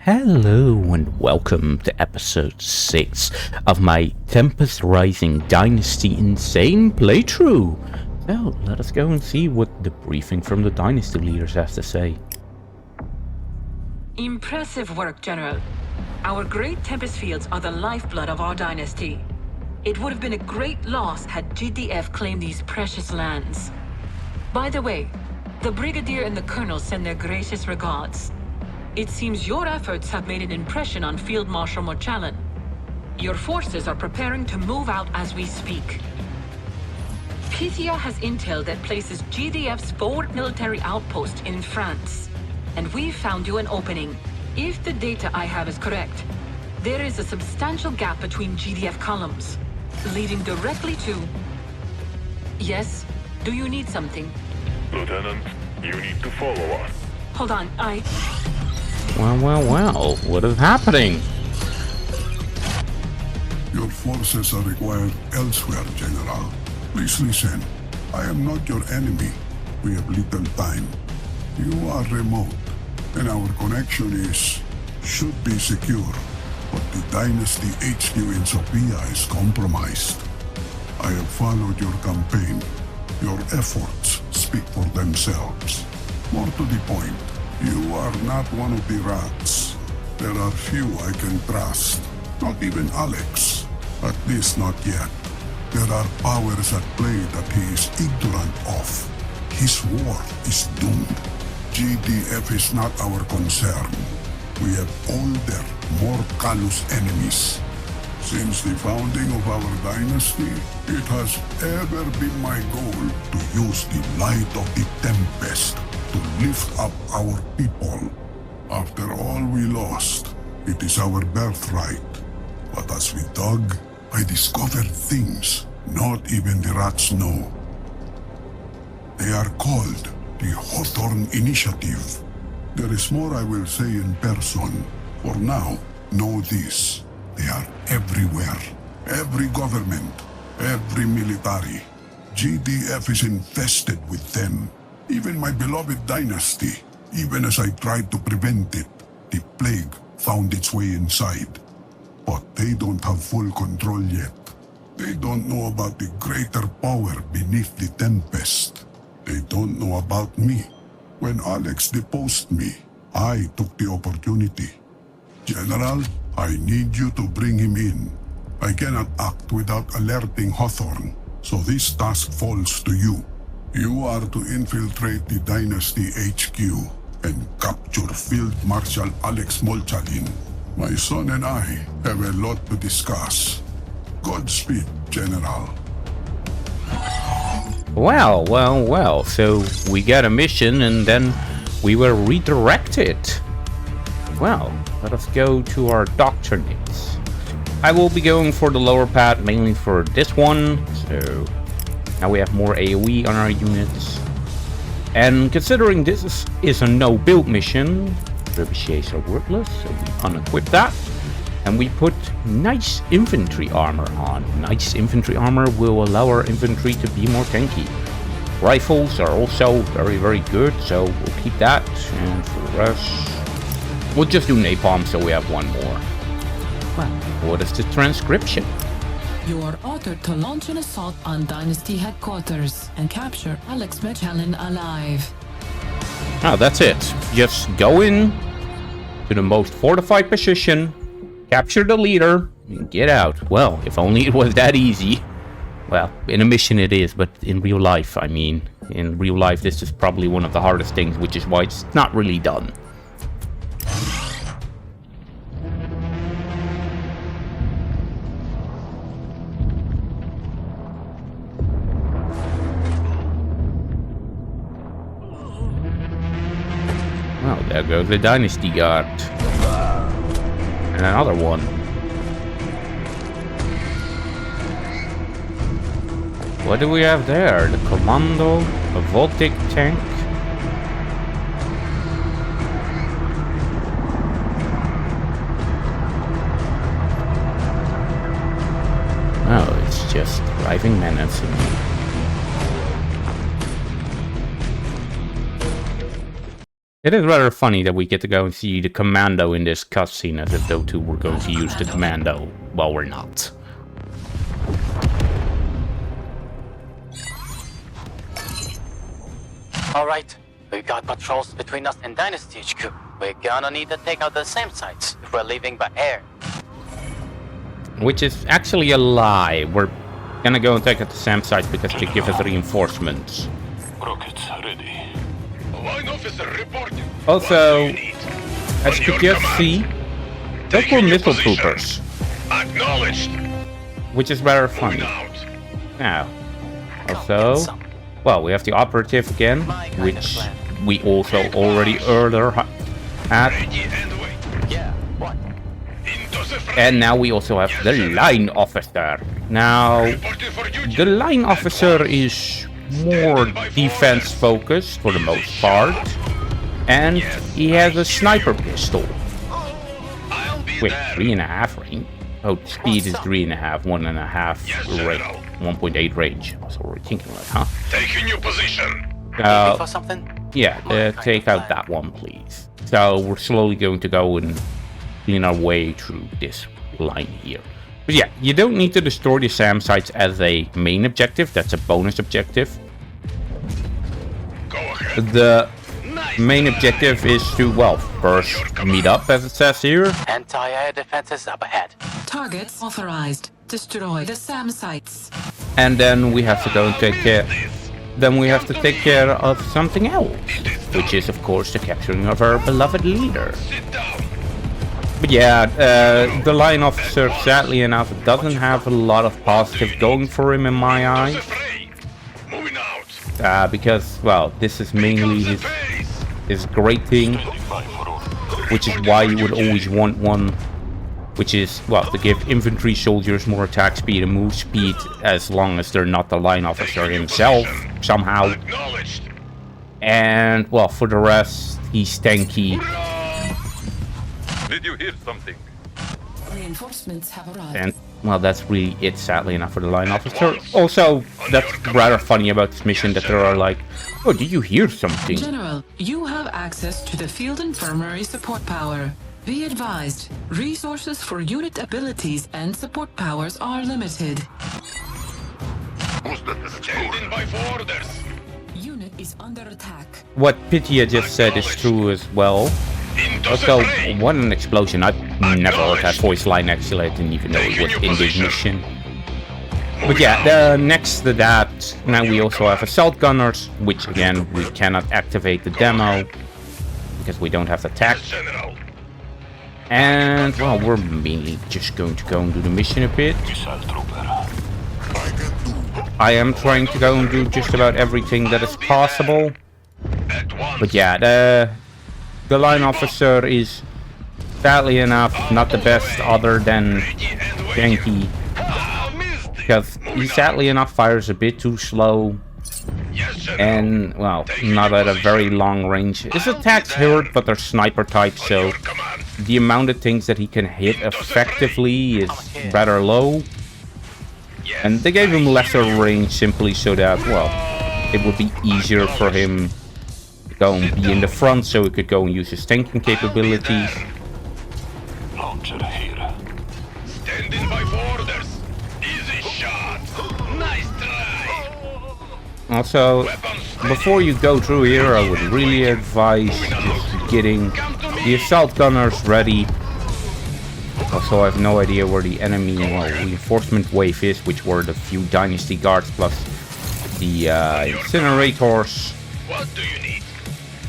Hello and welcome to episode 6 of my Tempest Rising Dynasty Insane playthrough. So, let us go and see what the briefing from the Dynasty leaders has to say. Impressive work, General. Our great Tempest fields are the lifeblood of our dynasty. It would have been a great loss had GDF claimed these precious lands. By the way, the Brigadier and the Colonel send their gracious regards. It seems your efforts have made an impression on Field Marshal Morchallen. Your forces are preparing to move out as we speak. Pythia has intel that places GDF's forward military outpost in France. And we've found you an opening. If the data I have is correct, there is a substantial gap between GDF columns, leading directly to... Yes? Do you need something? Lieutenant, you need to follow us. Hold on, Well, what is happening? Your forces are required elsewhere, General. Please listen. I am not your enemy. We have little time. You are remote, and our connection should be secure. But the Dynasty HQ in Sofia is compromised. I have followed your campaign. Your efforts speak for themselves. More to the point, you are not one of the rats. There are few I can trust. Not even Alex. At least not yet. There are powers at play that he is ignorant of. His war is doomed. GDF is not our concern. We have older, more callous enemies. Since the founding of our dynasty, it has ever been my goal to use the light of the tempest to lift up our people. After all we lost, it is our birthright. But as we dug, I discovered things not even the rats know. They are called the Hawthorne Initiative. There is more I will say in person. For now, know this. They are everywhere. Every government, every military. GDF is infested with them. Even my beloved dynasty, even as I tried to prevent it, the plague found its way inside. But they don't have full control yet. They don't know about the greater power beneath the tempest. They don't know about me. When Alex deposed me, I took the opportunity. General, I need you to bring him in. I cannot act without alerting Hawthorne, so this task falls to you. You are to infiltrate the Dynasty HQ and capture Field Marshal Alex Morchallen. My son and I have a lot to discuss. Godspeed, General. Well, so we got a mission and then we were redirected. Well, let us go to our doctrinates. I will be going for the lower path, mainly for this one, so now we have more AoE on our units. And considering this is a no-build mission, trebuchets are worthless, so we unequip that. And we put nice infantry armor on. Nice infantry armor will allow our infantry to be more tanky. Rifles are also very, very good, so we'll keep that. And for the rest, we'll just do napalm so we have one more. Well, what is the transcription? You are ordered to launch an assault on Dynasty headquarters and capture Alex Morchallen alive. Oh, that's it. Just go in to the most fortified position, capture the leader, and get out. Well, if only it was that easy. Well, in a mission it is, but in real life, I mean, in real life this is probably one of the hardest things, which is why it's not really done. Well, there goes the Dynasty Guard. And another one. What do we have there? The Commando, a Voltic tank. Oh, it's just driving menacingly. It is rather funny that we get to go and see the commando in this cutscene as if those two were going to use the commando. Well, we're not. Alright, we got patrols between us and Dynasty HQ. We're gonna need to take out the SAM sites if we're leaving by air. Which is actually a lie. We're gonna go and take out the SAM sites because they give us reinforcements. Rockets ready. Line officer reporting. Also, What do you need? as On you your could just command. see, those Taking were your missile position. troopers, Acknowledged. which is rather Moving funny. out. Now, Come also, get some. well, we have the operative again, My kind of which plan. we also already earlier had. Ready and wait. Yeah, what? Into the fray. And now we also have the line officer. Now, Reporting for duty. the line officer is more defense focused for the most part. And he has a sniper pistol I'll be with there. 3.5 range. Oh, speed is 3.5, 1.5 Yes, range, General. 1.8 range. I was already thinking like, huh? Taking your position. Looking for something? Yeah, take out that one, please. So we're slowly going to go and clean our way through this line here. But yeah, you don't need to destroy the SAM sites as a main objective. That's a bonus objective. Go ahead. The Nice main try. objective is to, well, first meet up, as it says here. Anti-air defenses up ahead. Targets authorized. Destroy the SAM sites. And then we have to go and take care. Then we have to take care of something else, which is, of course, the capturing of our beloved leader. Sit down. But yeah, the line officer, sadly enough, doesn't have a lot of positive going for him in my Into the eyes. fray. Moving out. Because, well, this is mainly Becomes the his base. great thing, which is why you would always want one, which is, well, to give infantry soldiers more attack speed and move speed as long as they're not the line officer himself, somehow. Acknowledged. And, well, for the rest, he's tanky. Did you hear something? Reinforcements have arrived. And, well, that's really it, sadly enough, for the line officer. Also, that's rather funny about this mission, that there are like, oh, did you hear something? General, you have access to the field infirmary support power. Be advised, resources for unit abilities and support powers are limited. Standing by for orders. Unit is under attack. What Pitya just said is true as well. Into Also, the fray. what an explosion. I've never heard that voice line actually. I didn't even know it was in this mission. But yeah, next to that, now we also have assault gunners, which again, we cannot activate the demo because we don't have the tech. General. And, well, we're mainly just going to go and do the mission a bit. I am trying to go and do just about everything that is possible. At once. But yeah, the line officer is, sadly enough, not the best other than Ready and waiting. tanky. Ah, missed it. Because he, sadly enough, fires a bit too slow. Yes, General. And, well, not at a very long range. His attacks hurt, but they're sniper type, so Your command. the amount of things that he can hit effectively is rather low. Yes, And they gave him lesser range simply so that, well, it would be easier for him to go and be in the front so he could go and use his tanking capabilities. Launcher here. Standing by for orders. Easy shot. Nice try. Also, before you go through here, I would really advise just getting the assault gunners ready. Also, I have no idea where the enemy reinforcement wave is, which were the few dynasty guards plus the incinerators. What do you need?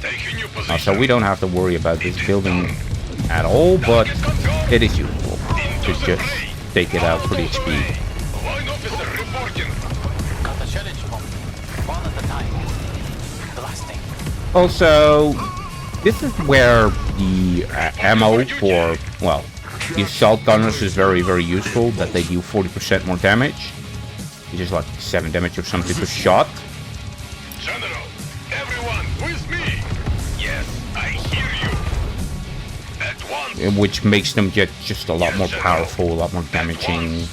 Taking your position. So we don't have to worry about this building at all, but it is useful to just take it out pretty speed. Line officer reporting. Got the challenge bomb. One at a time. Blasting. Also, this is where the ammo for, well, the assault gunners is very, very useful, that they do 40% more damage. Which is like 7 damage or something per shot. General, everyone with me. Yes, I hear you. At once. Which makes them get just a lot more powerful, a lot more damaging,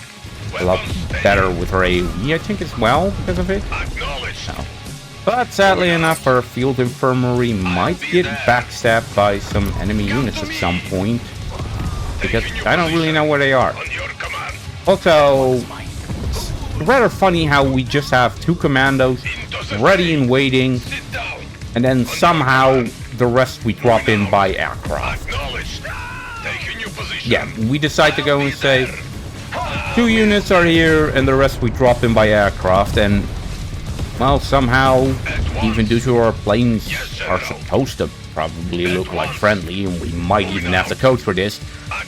a lot better with our AoE, I think, as well, because of it. Acknowledged. So, But sadly enough, our field infirmary might get backstabbed by some enemy units at some point. Because I don't really know where they are. On your command. Also, it's rather funny how we just have 2 commandos ready and waiting, Sit down. and then somehow the rest we drop in by aircraft. Acknowledged. Taking your position. Yeah, we decide to go and say 2 units are here and the rest we drop in by aircraft, and well, somehow, even due to our planes are supposed to probably look like friendly, and we might even have the code for this,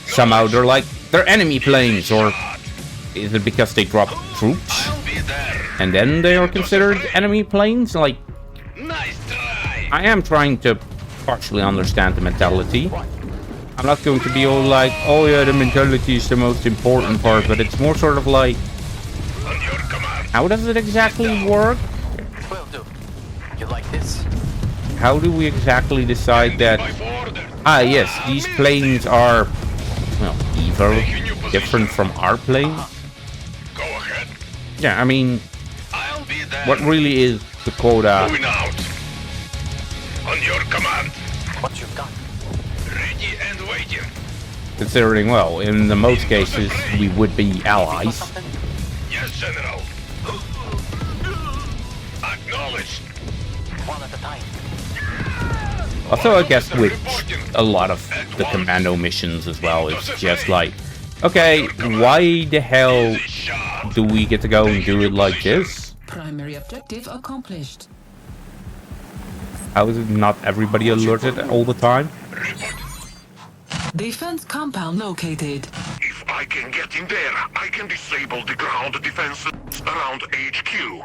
somehow they're enemy planes, or is it because they drop troops I'll be there. and then they are considered enemy planes? Like, Nice try. I am trying to partially understand the mentality. I'm not going to be all like, oh yeah, the mentality is the most important part, but it's more sort of like, On your command. how does it exactly work? Will do. You like this? How do we exactly decide that, By order. ah yes, these planes are, well, either different from our planes? Go ahead. Yeah, I mean, I'll be there. what really is the quota? Moving out. On your command. What you got? Ready and waiting. Considering, well, in the most cases, we would be Got allies. something? Yes, General. Acknowledged. One at a time. Also, I guess with a lot of the commando missions as well, it's just like, okay, why the hell Easy shot. do we get to go and do it like this? Primary objective accomplished. How is it not everybody alerted all the time? Defense compound located. If I can get in there, I can disable the ground defenses around HQ.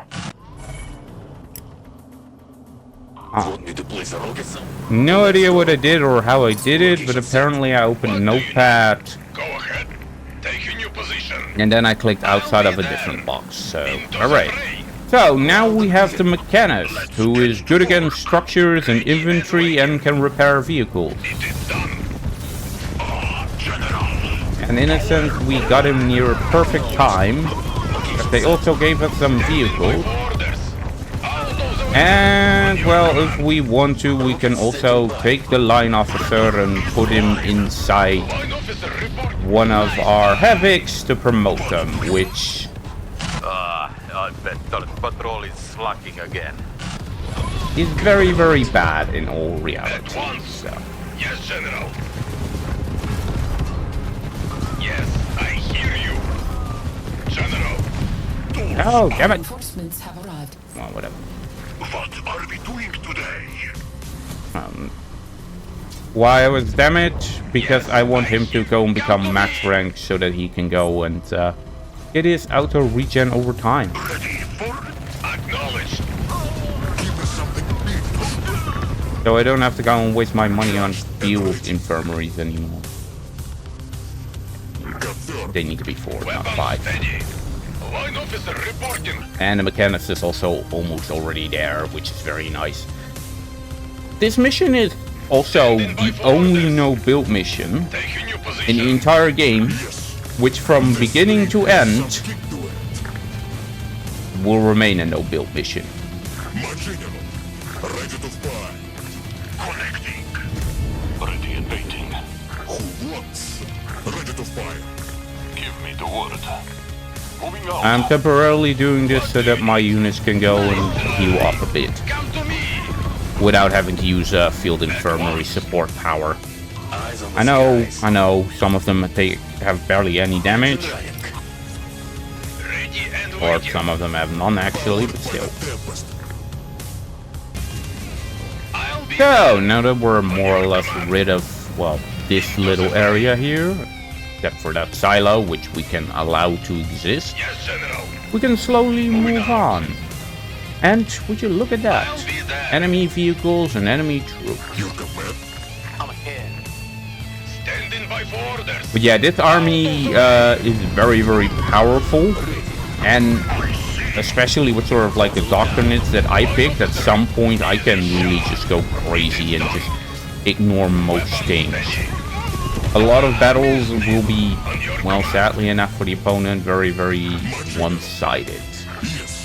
No idea what I did or how I did it, but apparently I opened a notepad Go ahead. Taking your position. and then I clicked outside of a different box, so alright. So now we have the mechanist, who is good against structures and infantry and can repair vehicles. It is done. And in a sense we got him near a perfect time, but they also gave us some vehicles. Orders. All those away. And, well, if we want to, we can also take the line officer and put him inside Line officer report. one of our Havocs to promote them, which I bet the patrol is slacking again. is very, very bad in all reality. At once. So, Yes, General. Yes, I hear you. General. oh, damn it. Reinforcements have arrived. Well, whatever. What are we doing today? Why I was damaged? Because I want him to go and become max rank so that he can go and get his auto regen over time. Ready for Acknowledged. give us something big. So I don't have to go and waste my money on field infirmaries anymore. They need to be 4, not Weapons 5. steady. Line officer reporting. And the mechanist is also almost already there, which is very nice. This mission is also the only no-build mission Taking your in position. the entire game, which from beginning to end will remain a no-build mission. My general, ready to fly. Connecting. Ready and waiting. Who wants? Ready to fire. Give me the word. Moving out. I'm temporarily doing this so that my units can go and heal up a bit, Come to me. without having to use field infirmary support power. I know, some of them have barely any damage, Ready and or waiting. some of them have none actually, but still. Tempest. I'll be So, now that we're more or less rid of, well, this little area here, except for that silo, which we can allow to exist, Yes, General. we can slowly move on. And would you look at that? I'll be there. Enemy vehicles and enemy troops. Your command. I'm here. Standing by for orders. But yeah, this army is very, very powerful. And especially with sort of like the doctrinates that I picked, at some point I can really just go crazy and just ignore most things. A lot of battles will be, well, sadly enough for the opponent, very, very one-sided.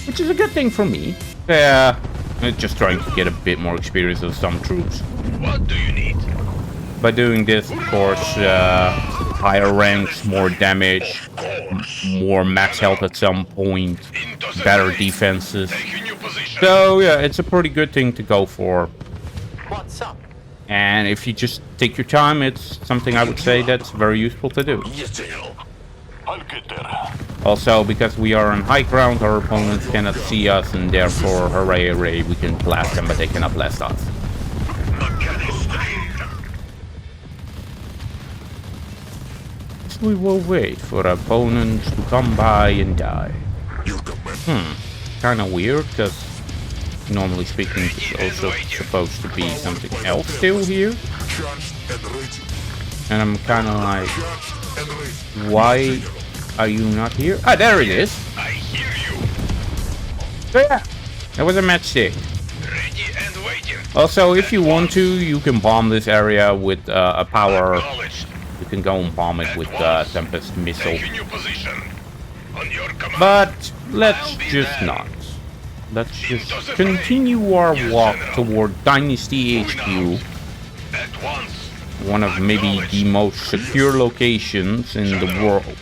Which is a good thing for me. Yeah, Just trying to get a bit more experience with some troops. What do you need? By doing this, of course, higher ranks, more damage, more max health at some point, better defenses. Take a new position. So yeah, it's a pretty good thing to go for. What's up? And if you just take your time, it's something I would say that's very useful to do. Yes, General. I'll get there. Also, because we are on high ground, our opponents cannot see us, and therefore, hooray, we can blast them, but they cannot blast us. So we will wait for opponents to come by and die. Kinda weird, because normally speaking, it's also supposed to be something else still here. And I'm kinda like, why are you not here? Ah, there it is. I hear you. So yeah, that was a matchstick. Ready and waiting. Also, if you want to, you can bomb this area with a power. Acknowledged. You can go and bomb it with tempest missile. Take a new position. On your command. But let's just not. Let's just continue our walk toward Dynasty HQ, At once. one of maybe the most secure locations in the world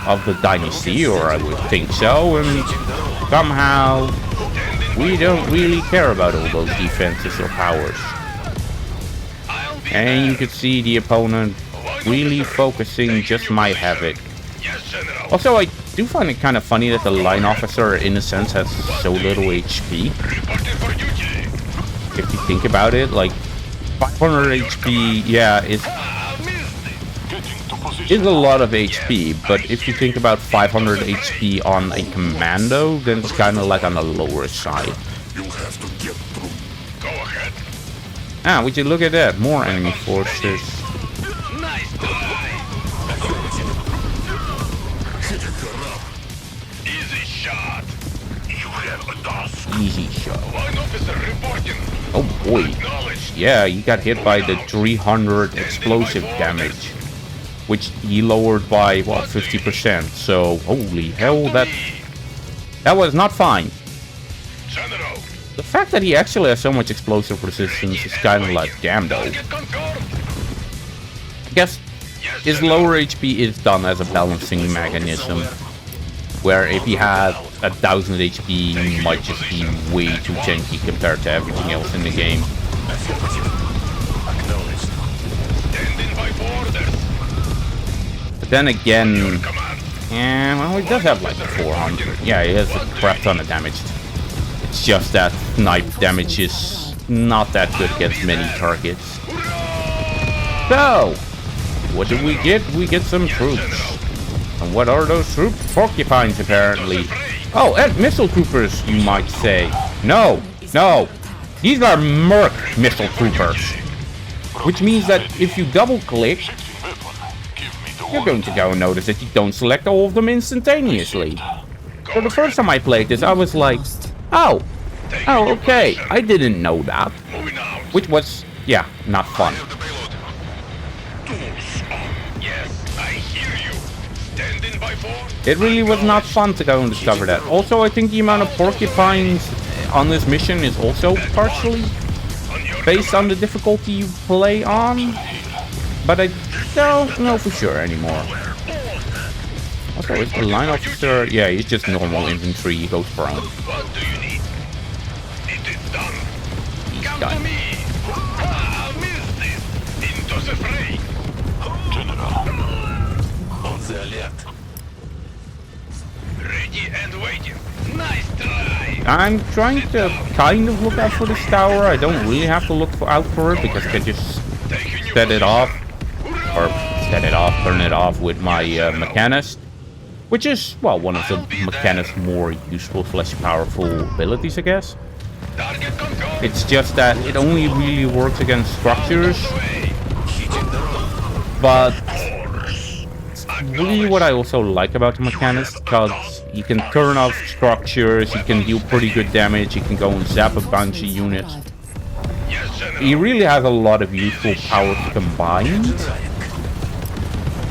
of the Dynasty, or I would think so, and somehow we don't really care about all those defenses or powers. And you can see the opponent really focusing just might have it. Yes, General. Also, I do find it kind of funny that the line officer, in a sense, has so little HP. Reporting for duty. If you think about it, like 500 HP, yeah, is a lot of HP. But if you think about 500 HP on a commando, then it's kind of like on the lower side. You have to get through. Go ahead. Ah, would you look at that? More enemy forces. Nice try. Easy shot. You have a task. Easy shot. Line officer reporting. Oh boy. Acknowledged. Yeah, he got hit by the 300 explosive damage, which he lowered by, what, 50%. So, holy hell, that was not fine. General. The fact that he actually has so much explosive resistance is kind of like, damn though. Target confirmed. I guess Yes, his General. lower HP is done as a balancing mechanism, where if he had 1000 HP, he might just be way too janky compared to everything else in the game. Standing by for orders. But then again, Command. yeah, well, he does have like 400. Yeah, he has a crap ton of damage. It's just that snipe damage is not that good against many targets. So, what do we get? We get some troops. And what are those troops? Porcupines, apparently. Oh, and missile troopers, you might say. No, no. These are Merc missile troopers. Which means that if you double-click, you're going to go and notice that you don't select all of them instantaneously. So the first time I played this, I was like, oh, okay, I didn't know that. Moving out. Which was, yeah, not fun. Yes, I hear you. Standing by for. It really was not fun to go and discover that. Also, I think the amount of porcupines on this mission is also partially based on the difficulty you play on. But I don't know for sure anymore. Also, is the line officer... Yeah, he's just normal infantry. He goes prone. What do you need? It is done. He's Come done. to me. I'll miss this. Into the fray. General. On the alert. Ready and waiting. Nice try. I'm trying to kind of look out for this tower. I don't really have to look out for it because I can just Take a new set it position. off. Or set it off, turn it off with my mechanist. Which is, well, one of the mechanist's more useful / powerful abilities, I guess. Target confirmed. It's just that it only really works against structures. But really what I also like about the mechanist, because you can turn off structures, you can deal pretty good damage, you can go and zap a bunch of units. Yes, General. He really has a lot of useful powers combined.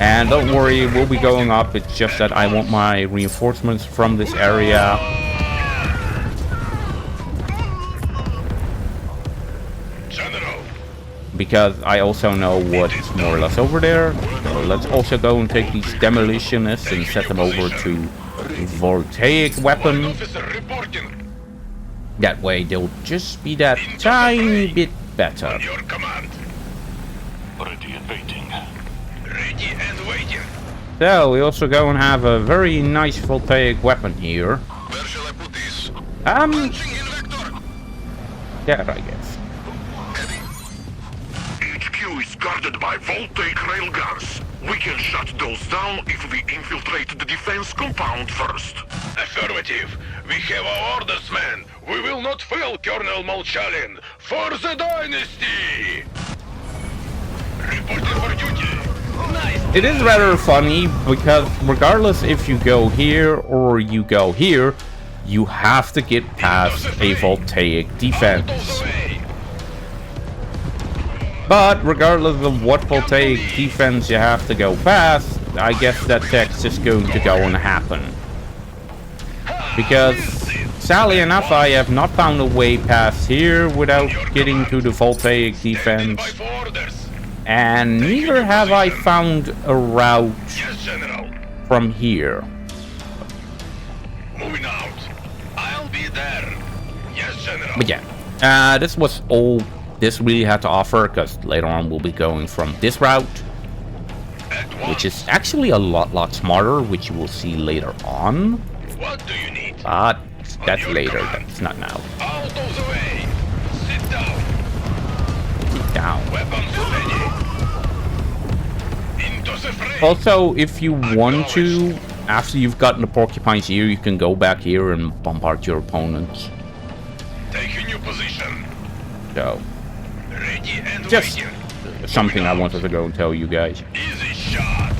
And don't worry, we'll be going up. It's just that I want my reinforcements from this area General. because I also know what's more or less over there. So let's also go and take these demolitionists and set them over to voltaic weapon. Officer reporting. That way they'll just be that tiny bit better. Your command. Ready and waiting. Ready and waiting. So we also go and have a very nice voltaic weapon here. Where shall I put this? There I guess. HQ is guarded by voltaic railguns. We can shut those down if we infiltrate the defense compound first. Affirmative. We have our orders, man. We will not fail, Colonel Molchalin. For the dynasty. Reporting for duty. Nice. It is rather funny because regardless if you go here or you go here, you have to get past a voltaic defense. But regardless of what voltaic defense you have to go past, I guess that text is going to go and happen. Because sadly enough, I have not found a way past here without getting to the voltaic defense. And neither have I found a route from here. Moving out. I'll be there. Yes, General. But yeah, this was all this really had to offer, because later on we'll be going from this route, which is actually a lot smarter, which you will see later on. What do you need? But that's later, that's not now. Out of the way. Sit down. Sit down. Weapons ready. Into the fray. Also, if you want to, after you've gotten the porcupines ear, you can go back here and bombard your opponents. Take a new position. So, Ready and just waiting. something I wanted to go and tell you guys. Easy shot.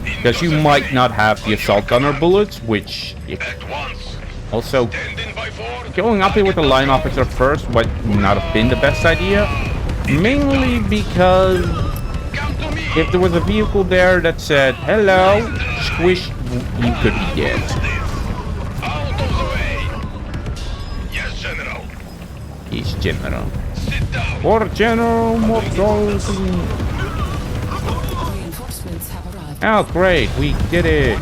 Because you might not have the assault gunner bullets, which At once. also Standing by for. going up here with the line officer first might not have been the best idea. Mainly because Come to me. if there was a vehicle there that said, hello, squish, you could be dead. Out of the way. Yes, General. He's General. Sit down. Or General Mortality. Reinforcements have arrived. Oh, great, we did it.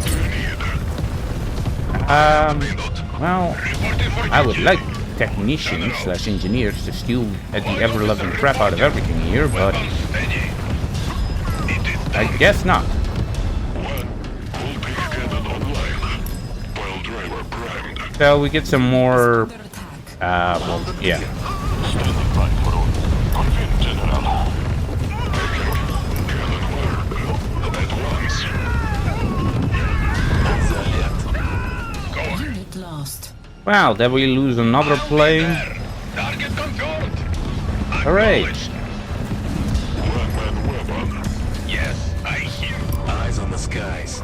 Well, I would like technicians / engineers to steal at the ever-loving crap out of everything here, but Steady. I guess not. Voltaic cannon online. While driver primed. So we get some more, Under attack. well, yeah. Standing by for order. Confirm, General. Cannon wired. At once. Unit lost. Wow, did we lose another plane? Target confirmed. Hooray. Acknowledged. One-man weapon. Yes, I hear. Eyes on the skies.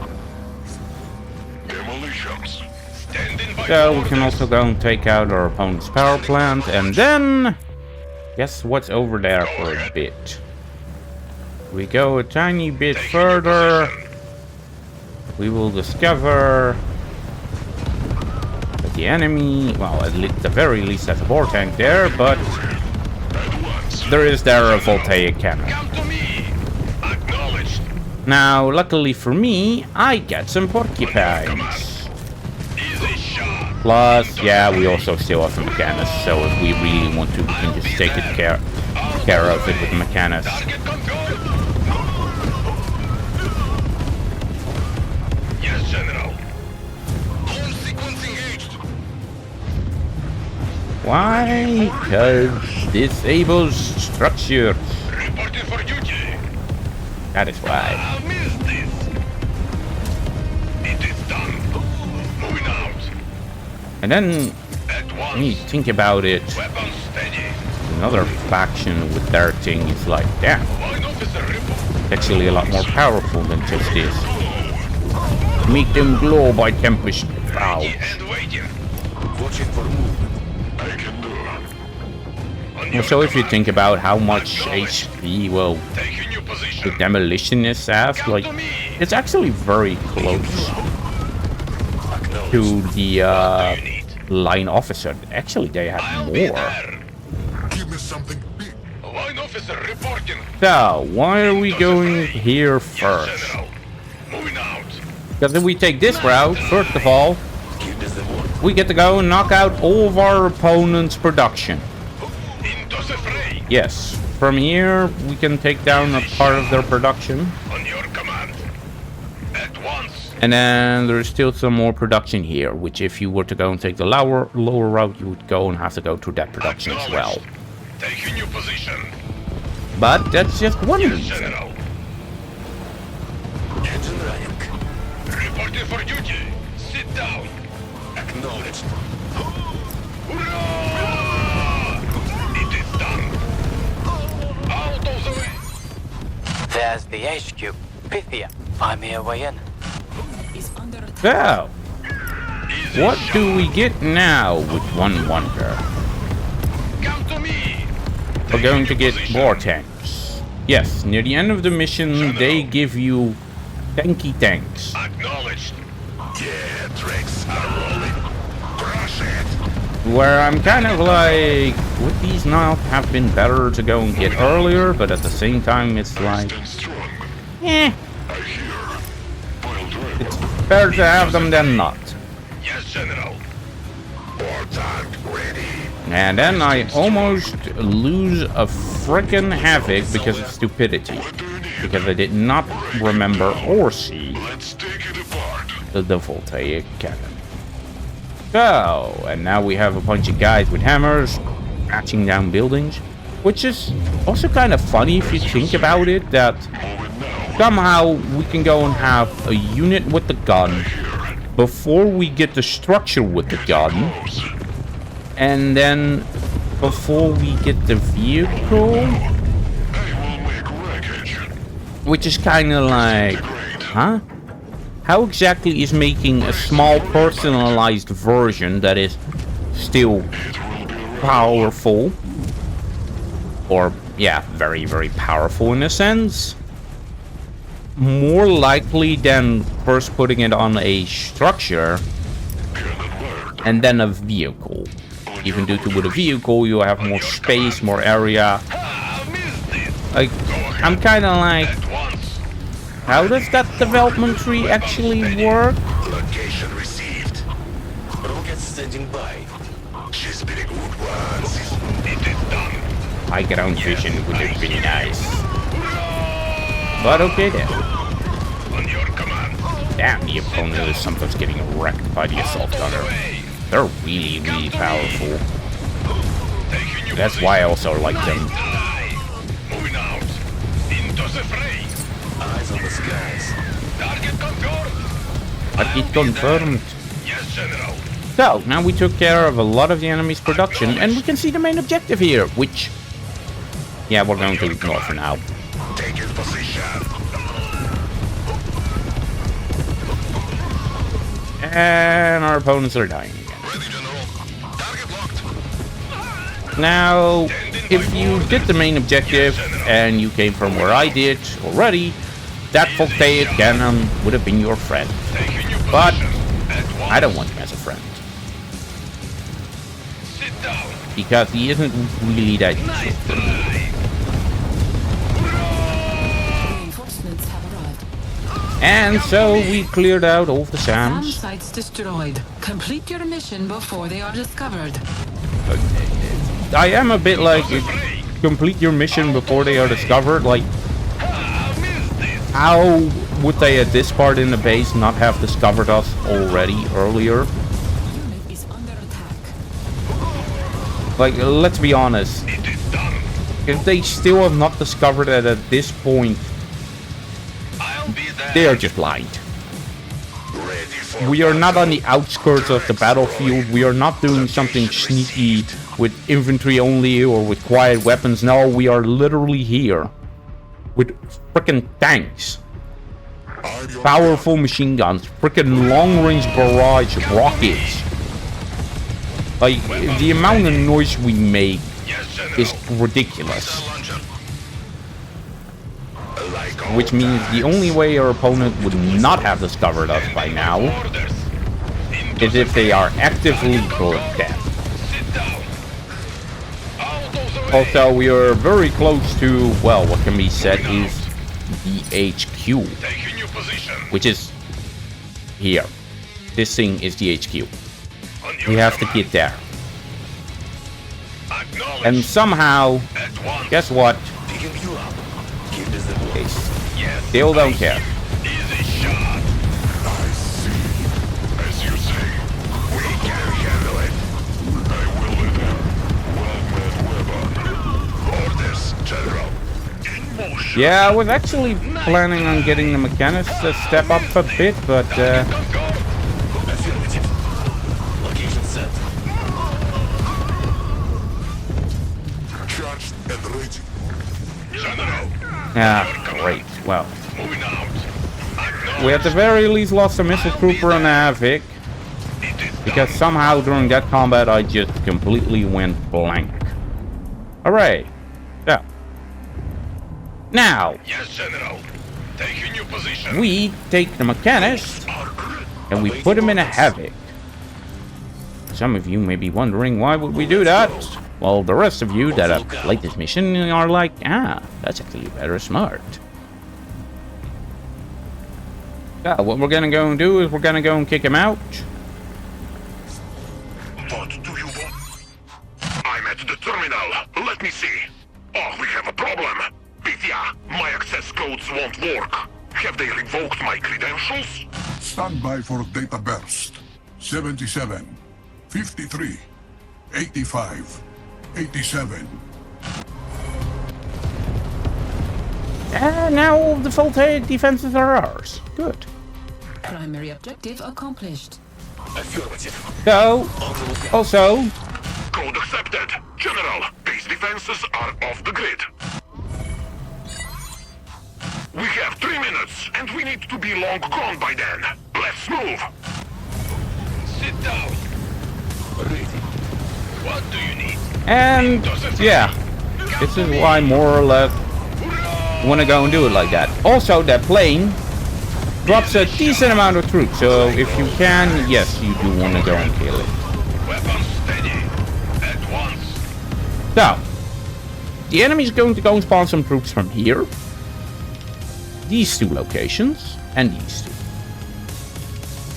Demolitions. Standing by So for we can also go and take out our opponent's power plant, and then guess what's over there for a bit. We go a tiny bit further. We will discover that the enemy, well, at the very least has a war tank there, but there is there a voltaic cannon. Come to me. Acknowledged. Now, luckily for me, I get some porcupines. Easy shot. Plus, yeah, we also still have the mechanist, so if we really want to, we can just take it care of it with the mechanist. Target confirmed. Yes, General. Launch sequence engaged. Why? Because disables structure. Reporting for duty. That is why. I'll miss this. It is done. Moving out. And then, At when you once. think about it, Weapons steady. another faction with their thing is like, damn, Line officer report. it's actually a lot more powerful than just this. Make them glow by tempest. Wow. And waiting. Watching for movement. I can do. On your So if you command. think about how much HP, well, Take a new the position. demolitionists have, like, it's actually very close to the line officer. Actually, they have I'll be more. there. Give me something big. Line officer reporting. So, why are we going here Yes, first? General. Moving out. Because if we take this route, first of all, Give this the word. we get to go and knock out all of our opponent's production. Into the fray. Yes, from here, we can take down a part of their production. On your command. At once. And then there's still some more production here, which if you were to go and take the lower route, you would go and have to go through that production as well. Taking your position. But that's just one Yes, reason. General. Engine running. Reporting for duty. Sit down. Acknowledged. Hurrah! It is done. Out of the way. There's the HQ. Pythia, find me a way in. Is under attack. So, Easy what shot. do we get now with one wonder? Come to me. We're going to Taking get your position. more tanks. Yes, near the end of the mission, they give you tanky tanks. Acknowledged. Yeah, tricks are rolling. Crush it. Where I'm kind of like, would these not have been better to go and get earlier? But at the same time, it's like, Stand strong. eh, I hear. Pile driver. it's better to have them than not. Yes, General. War tank ready. And then I almost lose a frickin' Havoc because of stupidity. What do you need? Because I did not remember or see Let's take it apart. the voltaic cannon. So, and now we have a bunch of guys with hammers patching down buildings, which is also kind of funny if you think about it, that Moving now. somehow we can go and have a unit with the gun before we get the structure with the gun, and then before we get the vehicle, Hey, we'll make wreckage. which is kind of like, huh? How exactly is making a small personalized version that is still powerful, or yeah, very, very powerful in a sense, more likely than first putting it on a structure and then a vehicle? Even due to with a vehicle, you have more space, more area. Ah, missed it. Like, I'm kind of like, At once. how does that development tree actually work? Location received. Rocket standing by. She's been a good one. It is done. High ground vision would have been nice. But okay then. On your command. Damn, the opponent is sometimes getting wrecked by the assault gunner. They're really, really powerful. Taking your That's why I also like them. Aye. Moving out. Into the fray. Eyes on the skies. Target confirmed. Target confirmed. Yes, General. So, now we took care of a lot of the enemy's production, and we can see the main objective here, which... yeah, we're going to ignore for now. Take your position. And our opponents are dying again. Ready, General. Target locked. Now, if you did the main objective, and you came from where I did already, that voltaic cannon would have been your friend. Taking your But position. At once. I don't want him as a friend, Sit down. because he isn't really that useful. Nice try. Reinforcements have arrived. And so we cleared out all of the SAM SAMs. sites destroyed. Complete your mission before they are discovered. I am a bit like, complete your mission before they are discovered. Like, Ah, missed it. how would they at this part in the base not have discovered us already earlier? Unit is under attack. Like, let's be honest. It is done. If they still have not discovered it at this point, I'll be there. they are just blind. Ready for We are not on the outskirts of the battlefield. We are not doing something sneaky with infantry only or with quiet weapons. No, we are literally here with freaking tanks, I'm your powerful machine guns, freaking long-range barrage rockets. Like, the amount of noise we make Yes, General. is ridiculous. Launcher. like Which means the only way our opponent would not have discovered us by now Orders. Into is if they are actively dead. Sit down. Out of the Also, we are very close to, well, what can be said is the HQ, Take a new position. which is here. This thing is the HQ. On your We have to command. get there. Acknowledge. And somehow, At once. guess what? Picking you up. Give us the They Yes. still don't care. Easy shot. I see. As you say, we can handle it. I will let him. Well-met weapon. Orders, General. In motion. Yeah, I was actually planning on getting the mechanics to step up a bit, but Don't go. affirmative. Location set. Charged and ready. General. yeah, great. Well, Moving out. Acknowledge. we at the very least lost a missile trooper and a Havoc, It is because somehow during that combat I just completely went blank. Hooray! So, now Yes, General. Take a new position. we take the mechanist and we put him in a Havoc. Some of you may be wondering, why would we do that? Well, the rest of you that have played this mission are like, ah, that's actually better smart. Yeah, what we're gonna go and do is we're gonna go and kick him out. What do you want? I'm at the terminal. Let me see. Oh, we have a problem. Pitya, my access codes won't work. Have they revoked my credentials? Stand by for data burst. 77, 53, 85, 87. And now all the voltaic defenses are ours. Good. Primary objective accomplished. Affirmative. So, also, Code accepted. General, base defenses are off the grid. We have 3 minutes, and we need to be long gone by then. Let's move. Sit down. Ready. What do you need? and yeah, this is why more or less want to go and do it like that. Also, that plane drops a decent amount of troops, so if you can, yes, you do want to go and kill it. Weapons steady. At once. So, the enemy is going to go and spawn some troops from here, these two locations, and these two.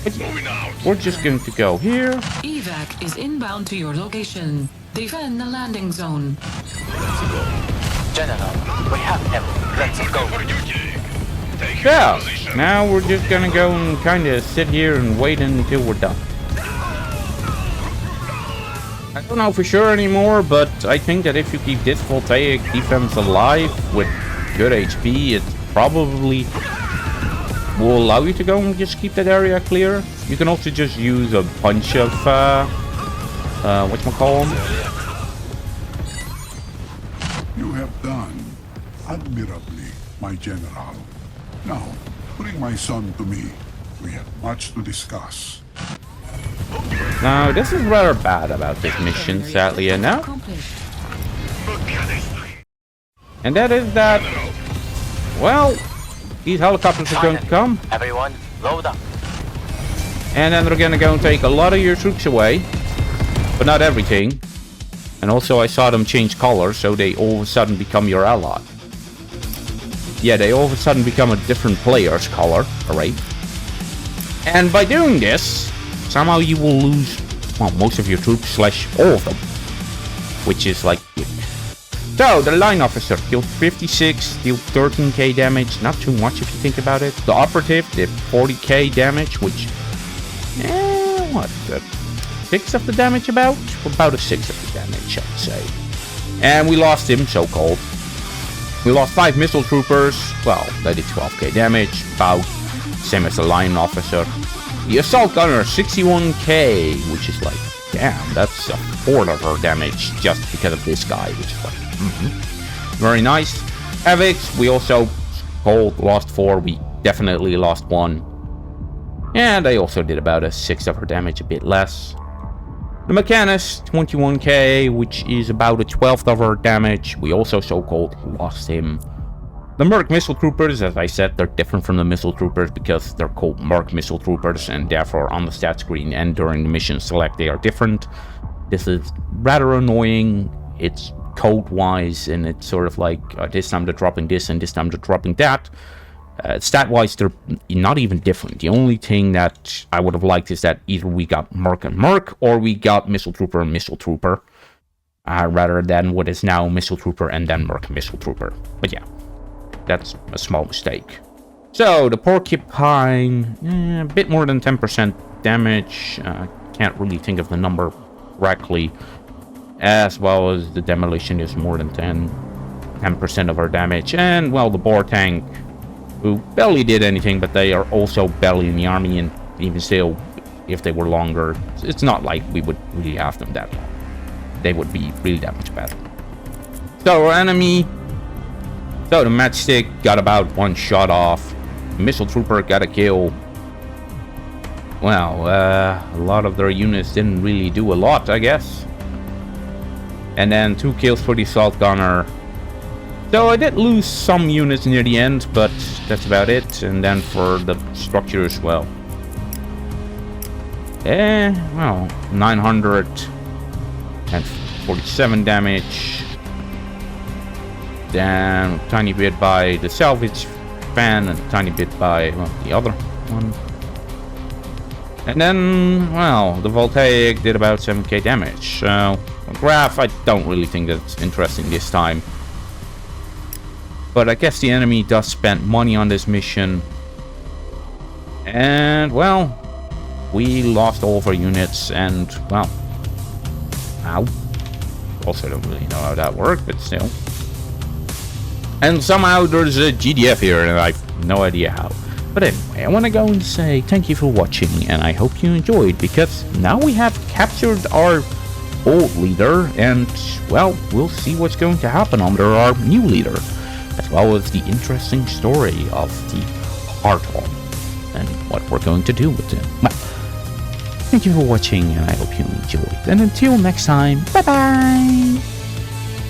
But yeah, Moving out. we're just going to go here. Evac is inbound to your location. Defend the landing zone. General, we have him. Let's go. For duty. Take your Yeah, position. now we're just gonna go and kind of sit here and wait until we're done. I don't know for sure anymore, but I think that if you keep this voltaic defense alive with good HP, it probably will allow you to go and just keep that area clear. You can also just use a bunch of whatchamacallem. You have done admirably, my general. Now, bring my son to me. We have much to discuss. Now, this is rather bad about this mission, sadly enough. Accomplished. And that is that, well, these helicopters are going to come, Everyone, load up. and then they're going to go and take a lot of your troops away, but not everything. And also I saw them change colors, so they all of a sudden become your ally. Yeah, they all of a sudden become a different player's color, alright? And by doing this, somehow you will lose, well, most of your troops, slash all of them. Which is like... So, the line officer killed 56, deal 13k damage, not too much if you think about it. The operative did 40k damage, which... what? 6 of the damage about? About a 6 of the damage, I'd say. And we lost him, so-called. We lost 5 missile troopers. Well, they did 12k damage, about same as the line officer. The assault gunner, 61k, which is like, damn, that's a fourth of her damage just because of this guy, which is like, very nice. Havocs, we also lost 4. We definitely lost 1. And they also did about a 6 of her damage, a bit less. The Mechanist, 21k, which is about a 12th of her damage. We also so-called lost him. The Merc Missile Troopers, as I said, they're different from the Missile Troopers because they're called Merc Missile Troopers, and therefore on the stat screen and during the mission select they are different. This is rather annoying. It's code-wise, and it's sort of like this time they're dropping this and this time they're dropping that. Stat-wise, they're not even different. The only thing that I would have liked is that either we got Merc and Merc, or we got Missile Trooper and Missile Trooper, rather than what is now Missile Trooper and then Merc and Missile Trooper. But yeah, that's a small mistake. So, the Porcupine, a bit more than 10% damage. Can't really think of the number correctly. As well as the Demolition is more than 10% of our damage. And, well, the Boar Tank, who barely did anything, but they are also barely in the army, and even still, if they were longer, it's not like we would really have them that long. They would be really that much better. So, our enemy... So, the Matchstick got about one shot off. Missile Trooper got a kill. Well, a lot of their units didn't really do a lot, I guess. And then 2 kills for the Assault Gunner. So I did lose some units near the end, but that's about it. And then for the structure as well. Well, 947 damage. Then a tiny bit by the salvage fan and a tiny bit by, well, the other one. And then, well, the Voltaic did about 7k damage. So, graph, I don't really think that's interesting this time. But I guess the enemy does spend money on this mission. And, well, we lost all of our units and, well, ow. Also don't really know how that worked, but still. And somehow there's a GDF here, and I have no idea how. But anyway, I want to go and say thank you for watching, and I hope you enjoyed, because now we have captured our old leader, and, well, we'll see what's going to happen under our new leader, as well as the interesting story of the Hardhome, and what we're going to do with him. Well, thank you for watching, and I hope you enjoyed. And until next time, bye-bye!